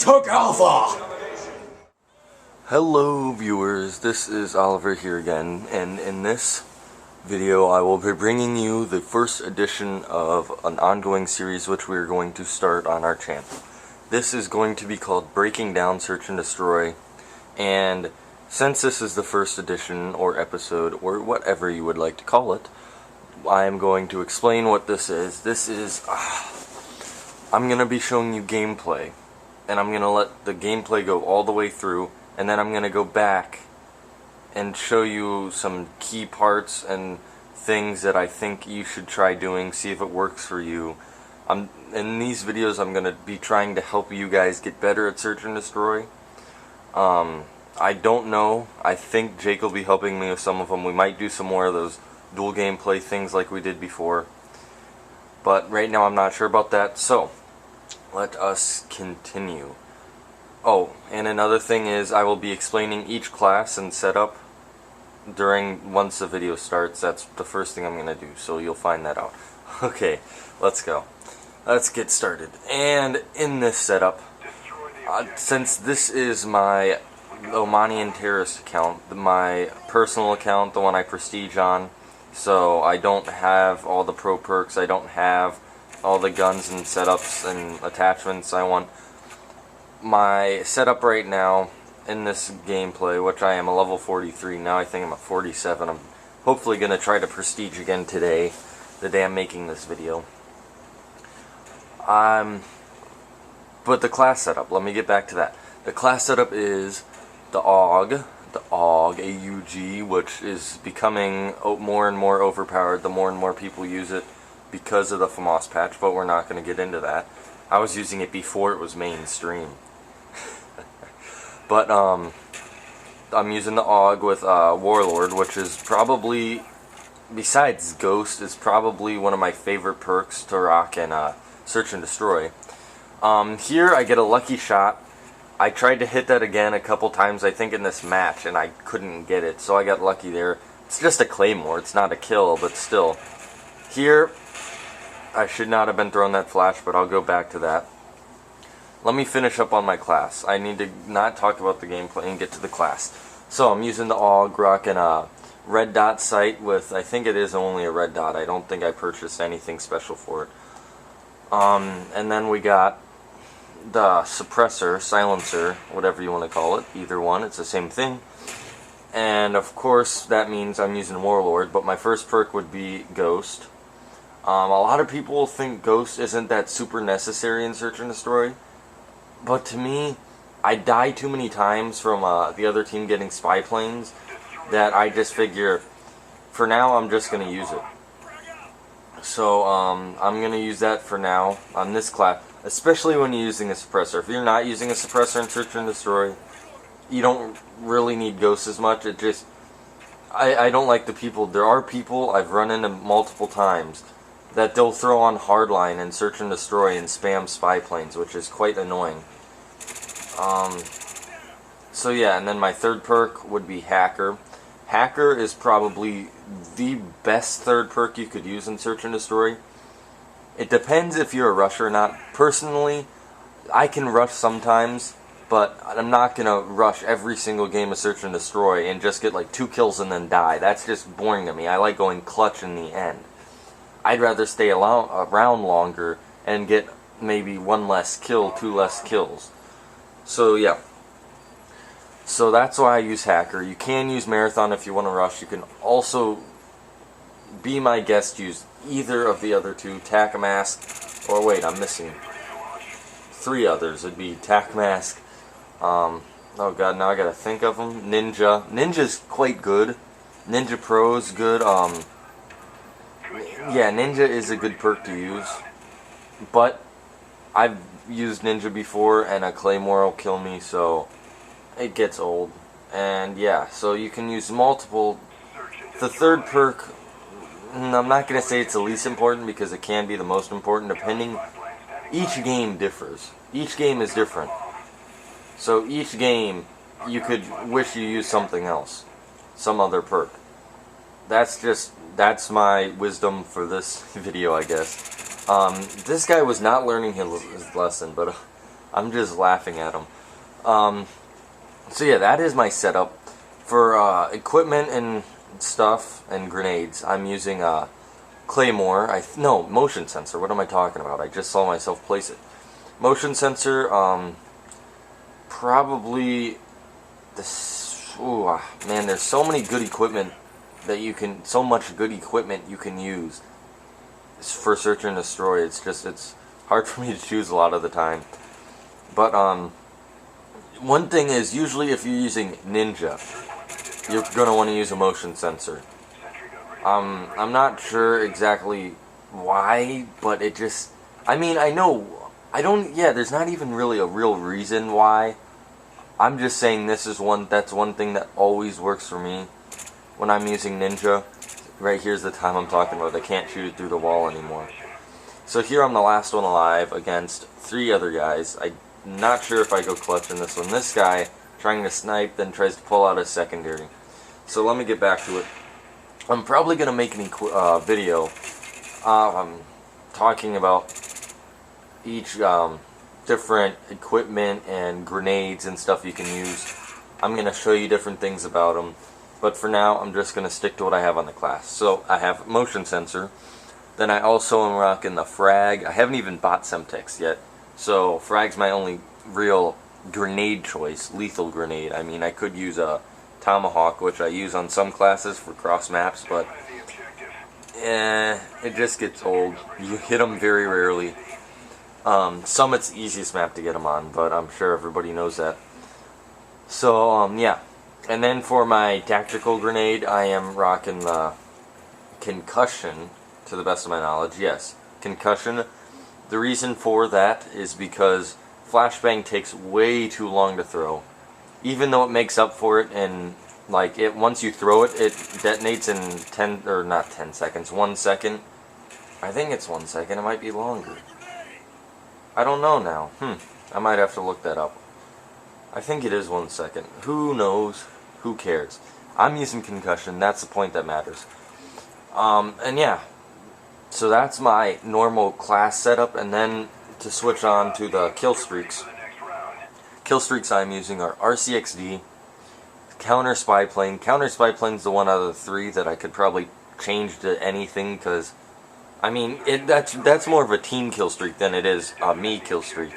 took Alpha! Hello viewers, this is Oliver here again, and in this video I will be bringing you the first edition of an ongoing series which we are going to start on our channel. This is going to be called Breaking Down Search and Destroy, and since this is the first edition or episode or whatever you would like to call it, I am going to explain what this is. I'm going to be showing you gameplay, and I'm going to let the gameplay go all the way through, and then I'm going to go back and show you some key parts and things that I think you should try doing, see if it works for you. In these videos I'm going to be trying to help you guys get better at Search and Destroy. I don't know, I think Jake will be helping me with some of them. We might do some more of those dual gameplay things like we did before, but right now I'm not sure about that, so let us continue. Oh, and another thing is I will be explaining each class and setup once the video starts. That's the first thing I'm going to do, so you'll find that out. Okay, let's go. Let's get started. And in this setup, since this is my Omanian Terrorist account, my personal account, the one I prestige on, so I don't have all the pro perks, I don't have all the guns and setups and attachments I want. My setup right now in this gameplay, which I am a level 43, now I think I'm at 47, I'm hopefully going to try to prestige again today, the day I'm making this video. But the class setup, let me get back to that. The class setup is the AUG, AUG, which is becoming more and more overpowered the more and more people use it because of the FAMAS patch, but we're not going to get into that. I was using it before it was mainstream. But I'm using the AUG with Warlord, which is probably, besides Ghost, is probably one of my favorite perks to rock in Search and Destroy. Here I get a lucky shot. I tried to hit that again a couple times, I think, in this match, and I couldn't get it, so I got lucky there. It's just a claymore, it's not a kill, but still. Here, I should not have been throwing that flash, but I'll go back to that. Let me finish up on my class. I need to not talk about the gameplay and get to the class. So I'm using the AUG, rocking a red dot sight with, I think it is only a red dot. I don't think I purchased anything special for it. And then we got the suppressor, silencer, whatever you want to call it. Either one, it's the same thing. And of course that means I'm using Warlord, but my first perk would be Ghost. A lot of people think Ghost isn't that super necessary in Search and Destroy, but to me, I die too many times from the other team getting spy planes that I just figure, for now I'm just going to use it. So I'm going to use that for now on this class, especially when you're using a suppressor. If you're not using a suppressor in Search and Destroy, you don't really need Ghost as much. It just, I don't like the people. There are people I've run into multiple times that they'll throw on hardline and Search and Destroy and spam spy planes, which is quite annoying. So yeah, and then my third perk would be Hacker. Hacker is probably the best third perk you could use in Search and Destroy. It depends if you're a rusher or not. Personally, I can rush sometimes, but I'm not going to rush every single game of Search and Destroy and just get like 2 kills and then die. That's just boring to me. I like going clutch in the end. I'd rather stay around longer and get maybe 1 less kill, 2 less kills. So yeah. So that's why I use Hacker. You can use Marathon if you want to rush. You can also, be my guest, use either of the other two, Tac Mask, or wait, I'm missing 3 others. It'd be Tac Mask, oh god, now I gotta think of them, Ninja. Ninja's quite good. Ninja Pro's good. Yeah, Ninja is a good perk to use, but I've used Ninja before and a Claymore will kill me, so it gets old. And yeah, so you can use multiple. The third perk, I'm not going to say it's the least important because it can be the most important depending. Each game differs. Each game is different. So each game you could wish you used something else, some other perk. That's my wisdom for this video, I guess. This guy was not learning his lesson, but I'm just laughing at them. So yeah, that is my setup. For equipment and stuff and grenades, I'm using Claymore. No, motion sensor. What am I talking about? I just saw myself place it. Motion sensor, probably this. Ooh, man, there's so many good equipment that you can, so much good equipment you can use for search and destroy. It's hard for me to choose a lot of the time. But one thing is, usually if you're using Ninja, you're gonna want to use a motion sensor. I'm not sure exactly why, but it just, I mean, I know, I don't, yeah, there's not even really a real reason why. I'm just saying that's one thing that always works for me when I'm using Ninja. Right here's the time I'm talking about. I can't shoot it through the wall anymore. So here I'm the last one alive against 3 other guys. I'm not sure if I go clutch in this one. This guy trying to snipe, then tries to pull out his secondary. So let me get back to it. I'm probably going to make a video talking about each different equipment and grenades and stuff you can use. I'm going to show you different things about them. But for now, I'm just going to stick to what I have on the class. So I have motion sensor. Then I also am rocking the frag. I haven't even bought Semtex yet. So frag's my only real grenade choice, lethal grenade. I mean, I could use a Tomahawk, which I use on some classes for cross maps, but it just gets old. You hit them very rarely. Summit's the easiest map to get them on, but I'm sure everybody knows that. So, yeah. And then for my tactical grenade, I am rocking the Concussion, to the best of my knowledge. Yes, Concussion. The reason for that is because Flashbang takes way too long to throw. Even though it makes up for it, and like once you throw it, it detonates in 10, or not 10 seconds, 1 second. I think it's 1 second, it might be longer. I don't know now. I might have to look that up. I think it is 1 second. Who knows? Who cares? I'm using Concussion, that's the point that matters. And yeah, so that's my normal class setup, and then to switch on to the Killstreaks. Killstreaks I'm using are RCXD, Counter Spy Plane. Counter Spy Plane's the one out of the 3 that I could probably change to anything, because I mean, that's more of a team kill streak than it is a me kill streak.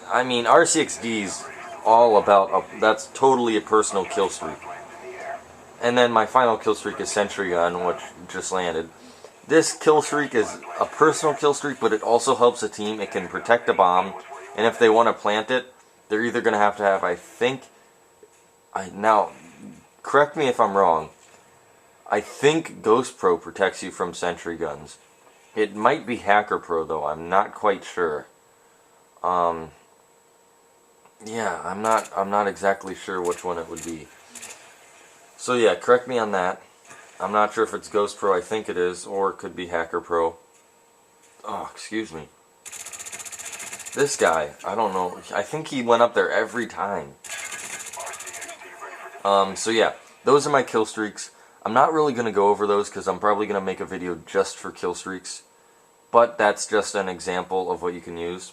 I mean, RCXD's all about that's totally a personal kill streak. And then my final kill streak is Sentry Gun, which just landed. This kill streak is a personal kill streak, but it also helps a team. It can protect a bomb, and if they want to plant it, they're either going to have, I think, now, correct me if I'm wrong, I think Ghost Pro protects you from Sentry Guns. It might be Hacker Pro, though, I'm not quite sure. Yeah, I'm not exactly sure which one it would be. So yeah, correct me on that. I'm not sure if it's Ghost Pro, I think it is, or it could be Hacker Pro. Oh, excuse me. This guy, I don't know, I think he went up there every time. So yeah, those are my kill streaks. I'm not really going to go over those because I'm probably going to make a video just for kill streaks. But that's just an example of what you can use.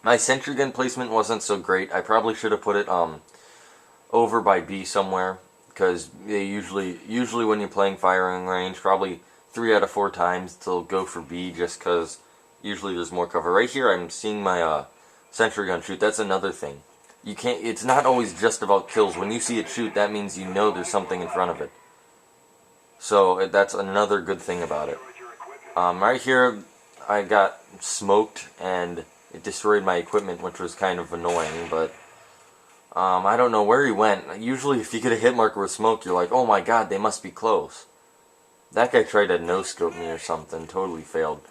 My Sentry Gun placement wasn't so great. I probably should have put it over by B somewhere, because they usually when you're playing firing range, probably 3 out of 4 times they'll go for B, just because usually there's more cover. Right here I'm seeing my Sentry Gun shoot. That's another thing. You can't. It's not always just about kills. When you see it shoot, that means you know there's something in front of it. So that's another good thing about it. Right here I got smoked and it destroyed my equipment, which was kind of annoying, but I don't know where he went. Usually if you get a hit marker with smoke, you're like, oh my god, they must be close. That guy tried to no-scope me or something, totally failed.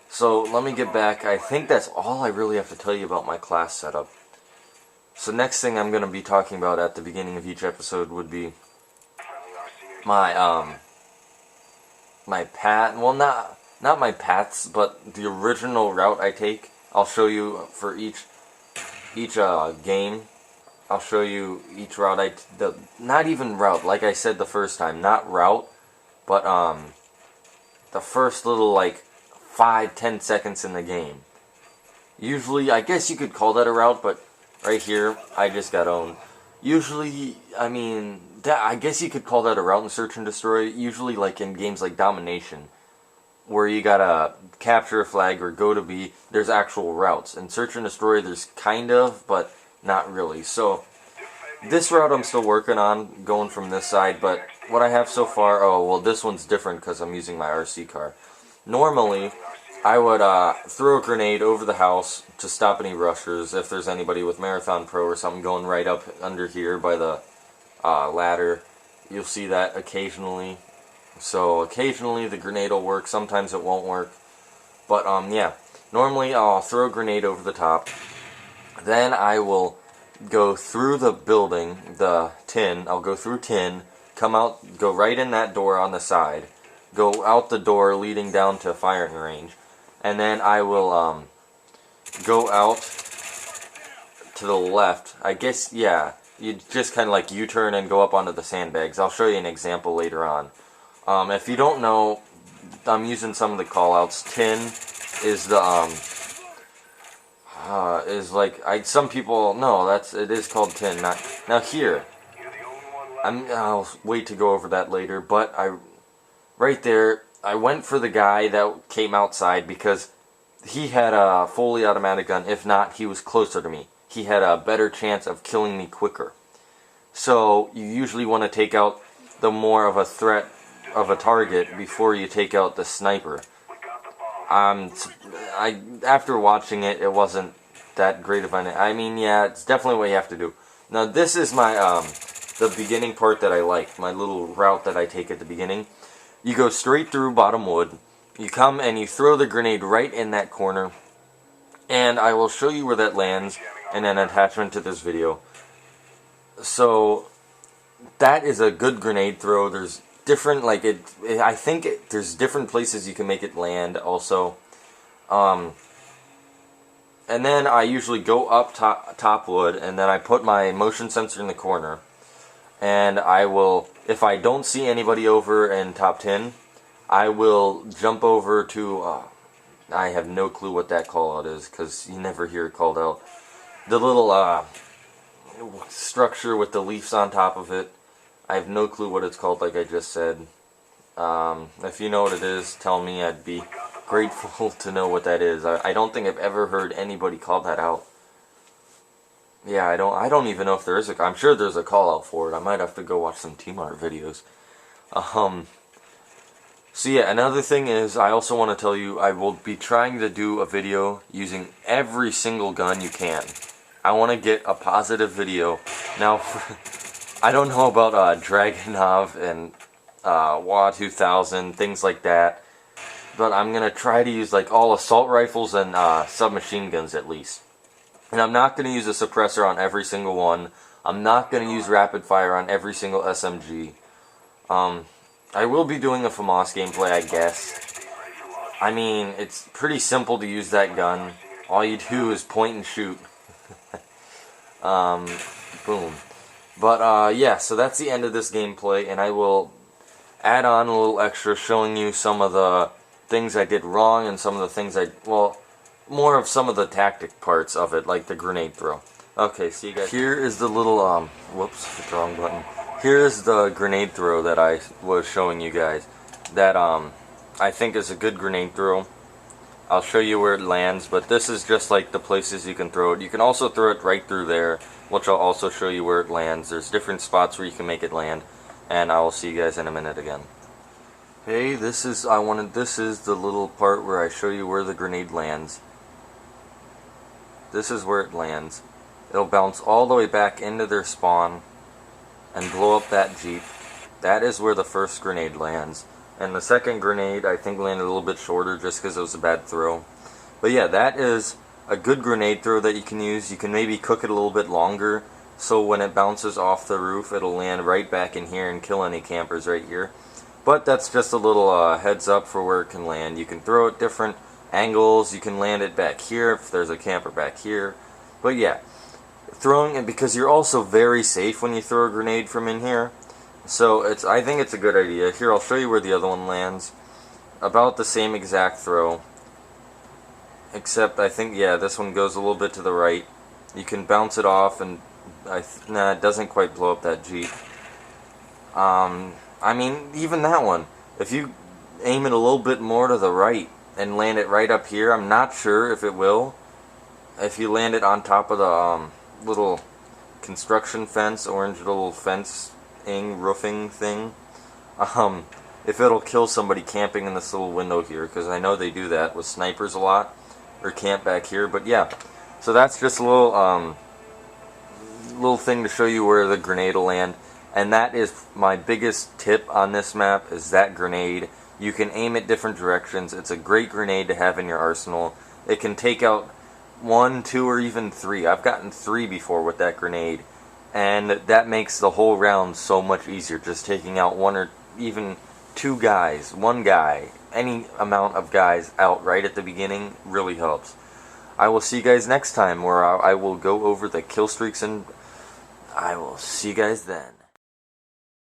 So let me get back. I think that's all I really have to tell you about my class setup. So next thing I'm going to be talking about at the beginning of each episode would be my my path, well not my paths, but the original route I take. I'll show you for each game. I'll show you each route not even route, like I said the first time, not route, but the first little like 5-10 seconds in the game. Usually, I guess you could call that a route, but right here, I just got owned. Usually, I mean, I guess you could call that a route in Search and Destroy. Usually, like in games like Domination, where you gotta capture a flag or go to B, there's actual routes. In Search and Destroy, there's kind of, but not really. So, this route I'm still working on, going from this side, but what I have so far, oh, well, this one's different because I'm using my RC car. Normally, I would throw a grenade over the house to stop any rushers. If there's anybody with Marathon Pro or something going right up under here by the ladder, you'll see that occasionally. So occasionally the grenade will work, sometimes it won't work. But yeah, normally I'll throw a grenade over the top. Then I will go through the building, the tin. I'll go through tin, come out, go right in that door on the side, go out the door leading down to firing range. And then I will go out to the left. I guess, yeah, you just kind of like U-turn and go up onto the sandbags. I'll show you an example later on. If you don't know, I'm using some of the callouts. Tin is the is like some people no, it is called tin. Now here, I'll wait to go over that later. But right there, I went for the guy that came outside because he had a fully automatic gun. If not, he was closer to me. He had a better chance of killing me quicker. So you usually want to take out the more of a threat of a target before you take out the sniper. After watching it, it wasn't that great of an. I mean, yeah, it's definitely what you have to do. Now this is my the beginning part that I like. My little route that I take at the beginning. You go straight through bottom wood, you come and you throw the grenade right in that corner, and I will show you where that lands in an attachment to this video. So, that is a good grenade throw. There's different, like, I think there's different places you can make it land also. And then I usually go up top wood, and then I put my motion sensor in the corner. And I will, if I don't see anybody over in top 10, I will jump over to, I have no clue what that call out is, because you never hear it called out. The little structure with the leaves on top of it, I have no clue what it's called, like I just said. If you know what it is, tell me. I'd be grateful to know what that is. I don't think I've ever heard anybody call that out. Yeah, I don't even know if there is I'm sure there's a call out for it. I might have to go watch some Team Art videos. So yeah, another thing is, I also want to tell you, I will be trying to do a video using every single gun you can. I want to get a positive video. Now, I don't know about Dragunov and WA 2000, things like that. But I'm going to try to use like all assault rifles and submachine guns at least. And I'm not going to use a suppressor on every single one. I'm not going to use rapid fire on every single SMG. I will be doing a FAMAS gameplay, I guess. I mean, it's pretty simple to use that gun. All you do is point and shoot. Boom. But, yeah, so that's the end of this gameplay, and I will add on a little extra showing you some of the things I did wrong and some of the things well, more of some of the tactic parts of it, like the grenade throw. Okay, see you guys. Here is the little, whoops, hit the wrong button. Here is the grenade throw that I was showing you guys. That, I think is a good grenade throw. I'll show you where it lands, but this is just like the places you can throw it. You can also throw it right through there, which I'll also show you where it lands. There's different spots where you can make it land, and I will see you guys in a minute again. Hey, this is the little part where I show you where the grenade lands. This is where it lands. It'll bounce all the way back into their spawn and blow up that Jeep. That is where the first grenade lands. And the second grenade, I think, landed a little bit shorter just because it was a bad throw. But yeah, that is a good grenade throw that you can use. You can maybe cook it a little bit longer, so when it bounces off the roof, it'll land right back in here and kill any campers right here. But that's just a little heads up for where it can land. You can throw it different angles. You can land it back here if there's a camper back here. But yeah, throwing it, because you're also very safe when you throw a grenade from in here. So I think it's a good idea. Here, I'll show you where the other one lands. About the same exact throw. except I think, yeah, this one goes a little bit to the right. You can bounce it off, and nah, it doesn't quite blow up that Jeep. I mean, even that one, if you aim it a little bit more to the right and land it right up here, I'm not sure if it will. If you land it on top of the little construction fence, orange little fencing, roofing thing, if it'll kill somebody camping in this little window here, because I know they do that with snipers a lot, or camp back here. But yeah, so that's just a little thing to show you where the grenade will land. And that is my biggest tip on this map, is that grenade. You can aim it different directions. It's a great grenade to have in your arsenal. It can take out 1, 2, or even 3. I've gotten 3 before with that grenade, and that makes the whole round so much easier. Just taking out 1 or even 2 guys, 1 guy, any amount of guys out right at the beginning really helps. I will see you guys next time, where I will go over the kill streaks, and I will see you guys then.